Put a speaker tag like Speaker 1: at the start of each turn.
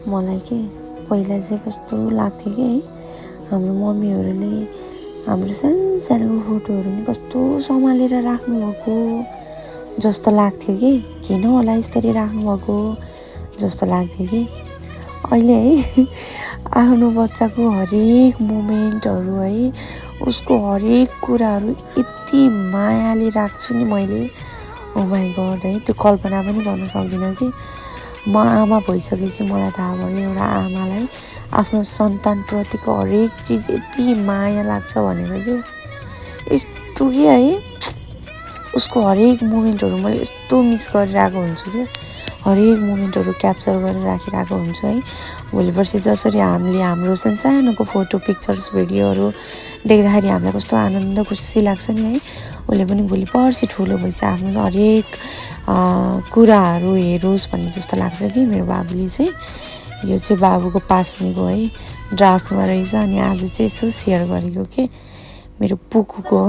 Speaker 1: मलाई के पहिला चाहिँ कस्तो लाग्थ्यो कि हाम्रो मम्मीहरूले हाम्रो सानो फोटोहरू नि कस्तो सम्हालेर राख्नुभएको जस्तो लाग्थ्यो कि किन होला यसरी राख्नुभएको जस्तो लाग्थ्यो कि अहिले है आफ्नो बच्चाको हरेक मोमेन्टहरू है उसको हरेक कुराहरू यति मायाले राख्छु नि मैले ओ माई गड है त्यो कल्पना पनि गर्न सक्दिनँ कि म आमा भइसकेपछि मलाई थाहा भयो एउटा आमालाई आफ्नो सन्तानप्रतिको हरेक चिज यति माया लाग्छ भनेर कि यस्तो कि है उसको हरेक मोमेन्टहरू मैले यस्तो मिस गरिरहेको हुन्छु कि हरेक मोमेन्टहरू क्याप्चर गरेर राखिरहेको हुन्छ है भोलि पर्सि जसरी हामीले हाम्रो सानोको फोटो पिक्चर्स भिडियोहरू देख्दाखेरि हामीलाई कस्तो आनन्द खुसी लाग्छ नि है उसले पनि भोलि पर्सि ठुलो भएपछि आफ्नो हरेक कुराहरू हेरोस् भन्ने जस्तो लाग्छ कि मेरो बाबुले चाहिँ यो चाहिँ बाबुको पास्नेको है ड्राफ्टमा रहेछ अनि आज चाहिँ यसो सेयर गरेको के मेरो पुकुको